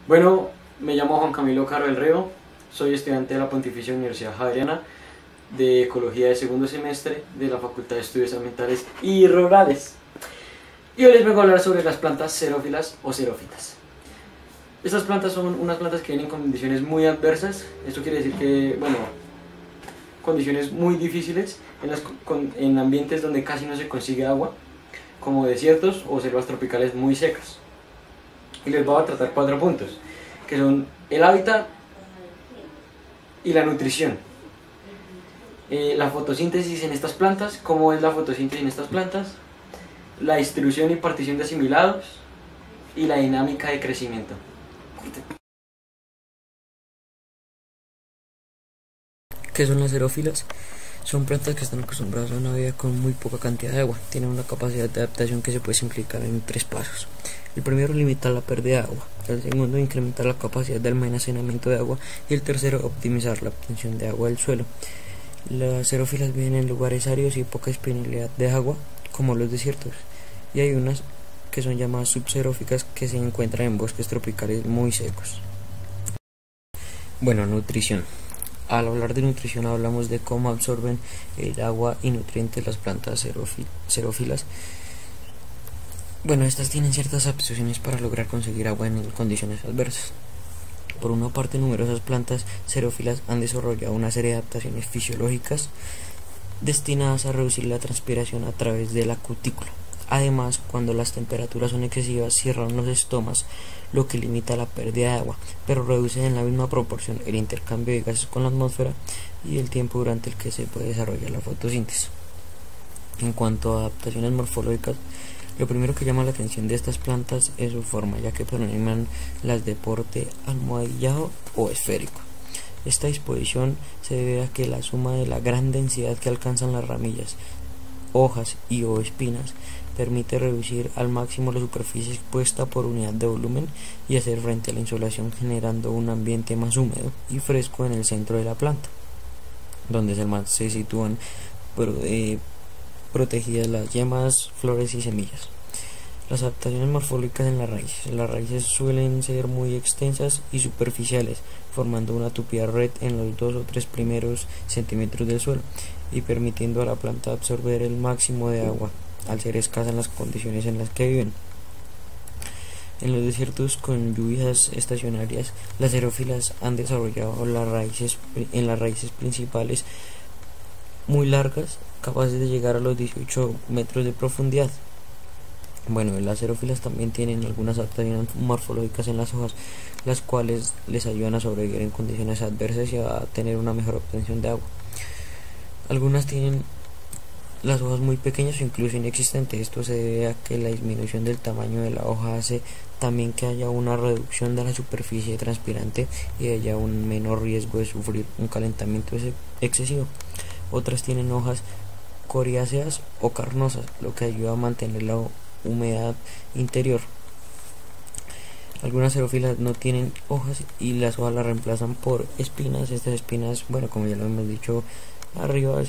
Bueno, me llamo Juan Camilo Caro del Río, soy estudiante de la Pontificia Universidad Javeriana de Ecología de segundo semestre de la Facultad de Estudios Ambientales y Rurales. Y hoy les vengo a hablar sobre las plantas xerófilas o xerófitas. Estas plantas son unas plantas que vienen en condiciones muy adversas. Esto quiere decir que, condiciones muy difíciles en ambientes donde casi no se consigue agua, como desiertos o selvas tropicales muy secas. Y les voy a tratar 4 puntos, que son el hábitat y la nutrición, la fotosíntesis en estas plantas, cómo es la fotosíntesis en estas plantas, la distribución y partición de asimilados y la dinámica de crecimiento. ¿Qué son las xerófilas? Son plantas que están acostumbradas a una vida con muy poca cantidad de agua. Tienen una capacidad de adaptación que se puede simplificar en 3 pasos. El primero, limitar la pérdida de agua. El segundo, incrementar la capacidad de almacenamiento de agua. Y el tercero, optimizar la obtención de agua del suelo. Las xerófilas viven en lugares áridos y poca disponibilidad de agua, como los desiertos. Y hay unas que son llamadas subxeróficas, que se encuentran en bosques tropicales muy secos. Nutrición. Al hablar de nutrición hablamos de cómo absorben el agua y nutrientes las plantas xerófilas. Estas tienen ciertas aptitudes para lograr conseguir agua en condiciones adversas. Por una parte, numerosas plantas xerófilas han desarrollado una serie de adaptaciones fisiológicas destinadas a reducir la transpiración a través de la cutícula. Además, cuando las temperaturas son excesivas, cierran los estomas, lo que limita la pérdida de agua, pero reduce en la misma proporción el intercambio de gases con la atmósfera y el tiempo durante el que se puede desarrollar la fotosíntesis. En cuanto a adaptaciones morfológicas, lo primero que llama la atención de estas plantas es su forma, ya que predominan las de porte almohadillado o esférico. Esta disposición se debe a que la suma de la gran densidad que alcanzan las ramillas, hojas y o espinas permite reducir al máximo la superficie expuesta por unidad de volumen y hacer frente a la insolación, generando un ambiente más húmedo y fresco en el centro de la planta, donde se sitúan protegidas las yemas, flores y semillas. Las adaptaciones morfológicas en las raíces. Las raíces suelen ser muy extensas y superficiales, formando una tupida red en los 2 o 3 primeros centímetros del suelo y permitiendo a la planta absorber el máximo de agua, al ser escasa en las condiciones en las que viven. En los desiertos con lluvias estacionarias, las xerófilas han desarrollado las raíces principales muy largas, capaces de llegar a los 18 metros de profundidad. Las xerófilas también tienen algunas adaptaciones morfológicas en las hojas, las cuales les ayudan a sobrevivir en condiciones adversas y a tener una mejor obtención de agua. Algunas tienen las hojas muy pequeñas o incluso inexistentes. Esto se debe a que la disminución del tamaño de la hoja hace también que haya una reducción de la superficie transpirante y haya un menor riesgo de sufrir un calentamiento excesivo. Otras tienen hojas coriáceas o carnosas, lo que ayuda a mantener la humedad interior. Algunas xerófilas no tienen hojas y las hojas las reemplazan por espinas. Estas espinas, como ya lo hemos dicho arriba,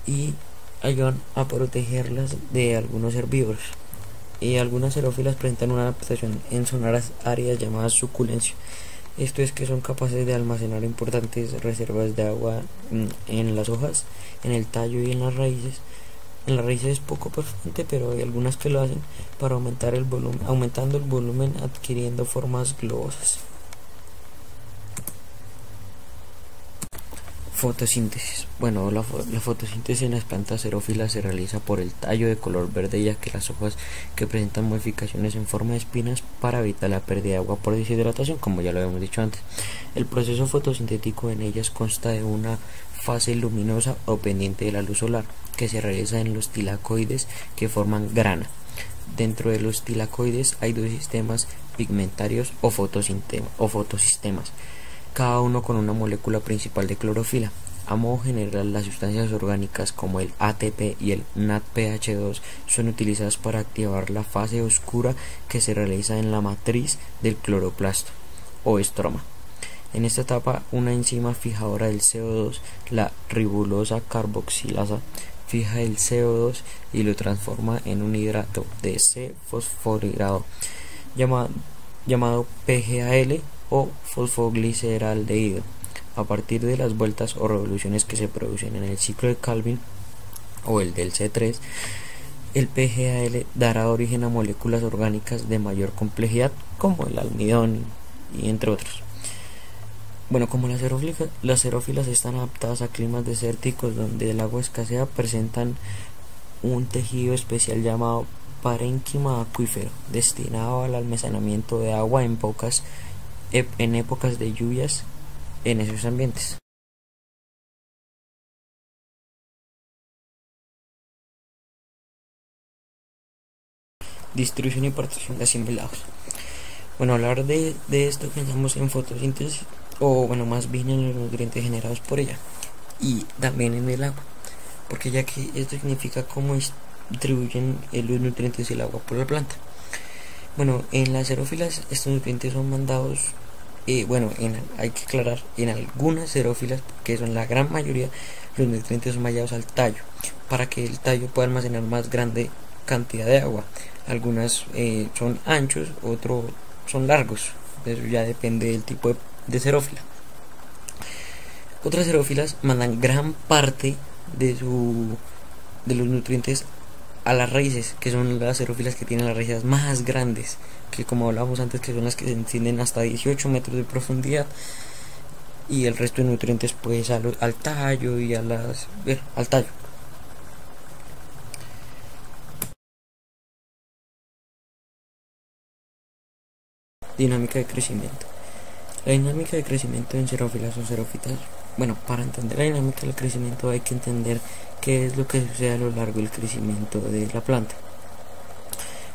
y ayudan a protegerlas de algunos herbívoros. Y algunas xerófilas presentan una adaptación en zonas áridas llamadas suculencia. Esto es que son capaces de almacenar importantes reservas de agua en las hojas, en el tallo y en las raíces. En las raíces es poco frecuente, pero hay algunas que lo hacen para aumentando el volumen, adquiriendo formas globosas. Fotosíntesis. La fotosíntesis en las plantas xerófilas se realiza por el tallo de color verde, ya que las hojas que presentan modificaciones en forma de espinas para evitar la pérdida de agua por deshidratación, como ya lo habíamos dicho antes. El proceso fotosintético en ellas consta de una fase luminosa o pendiente de la luz solar, que se realiza en los tilacoides que forman grana. Dentro de los tilacoides hay 2 sistemas pigmentarios o fotosistemas, cada uno con una molécula principal de clorofila. A modo general, las sustancias orgánicas como el ATP y el NADPH2 son utilizadas para activar la fase oscura que se realiza en la matriz del cloroplasto o estroma. En esta etapa, una enzima fijadora del CO2, la ribosa carboxilasa, fija el CO2 y lo transforma en un hidrato de C-fosforilado llamado PGAL o fosfogliceraldehído. A partir de las vueltas o revoluciones que se producen en el ciclo de Calvin o el del C3, el PGAL dará origen a moléculas orgánicas de mayor complejidad como el almidón y entre otros. Bueno, como las xerófilas están adaptadas a climas desérticos donde el agua escasea, presentan un tejido especial llamado parénquima acuífero, destinado al almacenamiento de agua en épocas de lluvias en esos ambientes. Distribución y partición de asimilados. Bueno, hablar de esto pensamos en fotosíntesis, o bueno, más bien en los nutrientes generados por ella y también en el agua, porque ya que esto significa cómo distribuyen los nutrientes y el agua por la planta. Bueno, en las xerófilas estos nutrientes son mandados, hay que aclarar, en algunas xerófilas, que son la gran mayoría, los nutrientes son mandados al tallo, para que el tallo pueda almacenar más grande cantidad de agua. Algunas son anchos, otros son largos, eso ya depende del tipo de xerófila. Otras xerófilas mandan gran parte de los nutrientes a las raíces, que son las xerófilas que tienen las raíces más grandes, que como hablábamos antes, que son las que se extienden hasta 18 metros de profundidad, y el resto de nutrientes pues al tallo y al tallo. Dinámica de crecimiento. La dinámica de crecimiento en xerófilas o xerófitas. Bueno, para entender la dinámica del crecimiento hay que entender qué es lo que sucede a lo largo del crecimiento de la planta.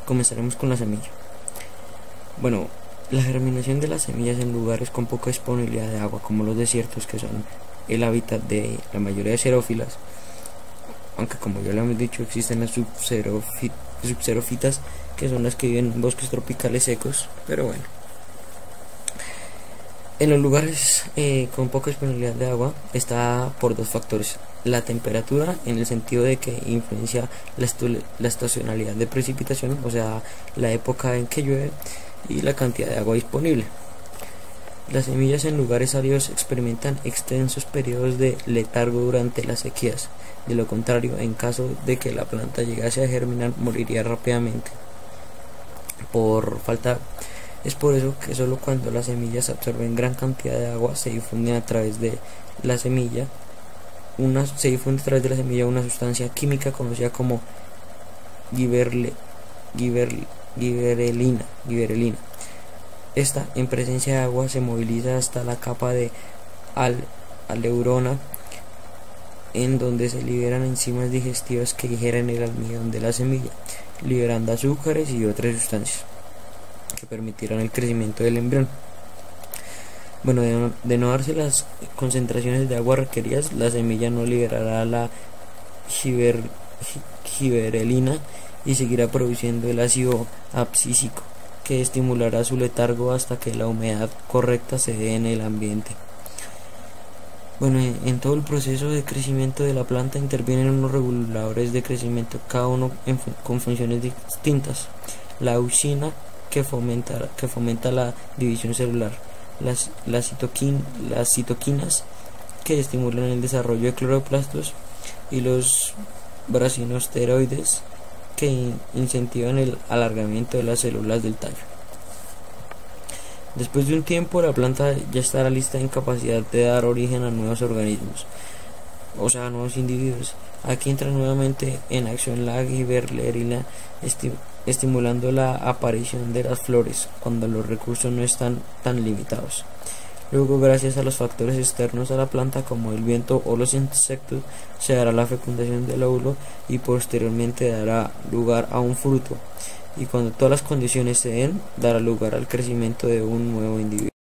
Comenzaremos con la semilla. Bueno, la germinación de las semillas en lugares con poca disponibilidad de agua, como los desiertos, que son el hábitat de la mayoría de xerófilas, aunque como ya lo hemos dicho existen las subxerófitas, que son las que viven en bosques tropicales secos, pero bueno. En los lugares con poca disponibilidad de agua está por dos factores: la temperatura, en el sentido de que influencia la estacionalidad de precipitación, o sea, la época en que llueve, y la cantidad de agua disponible. Las semillas en lugares áridos experimentan extensos periodos de letargo durante las sequías. De lo contrario, en caso de que la planta llegase a germinar, moriría rápidamente por falta. Es por eso que solo cuando las semillas absorben gran cantidad de agua se difunde a través de la semilla una sustancia química conocida como giberelina. Esta, en presencia de agua, se moviliza hasta la capa de aleurona, en donde se liberan enzimas digestivas que digieren el almidón de la semilla, liberando azúcares y otras sustancias que permitirán el crecimiento del embrión. Bueno, de no darse las concentraciones de agua requeridas, la semilla no liberará la giberelina y seguirá produciendo el ácido abscísico, que estimulará su letargo hasta que la humedad correcta se dé en el ambiente. Bueno, en todo el proceso de crecimiento de la planta intervienen unos reguladores de crecimiento, cada uno con funciones distintas. La auxina, que fomenta la división celular, las citoquinas, que estimulan el desarrollo de cloroplastos, y los brasinosteroides, que incentivan el alargamiento de las células del tallo. Después de un tiempo, la planta ya estará lista en capacidad de dar origen a nuevos organismos, o sea, a nuevos individuos. Aquí entra nuevamente en acción la giberelina, estimulando la aparición de las flores cuando los recursos no están tan limitados. Luego, gracias a los factores externos a la planta como el viento o los insectos, se dará la fecundación del óvulo y posteriormente dará lugar a un fruto, y cuando todas las condiciones se den, dará lugar al crecimiento de un nuevo individuo.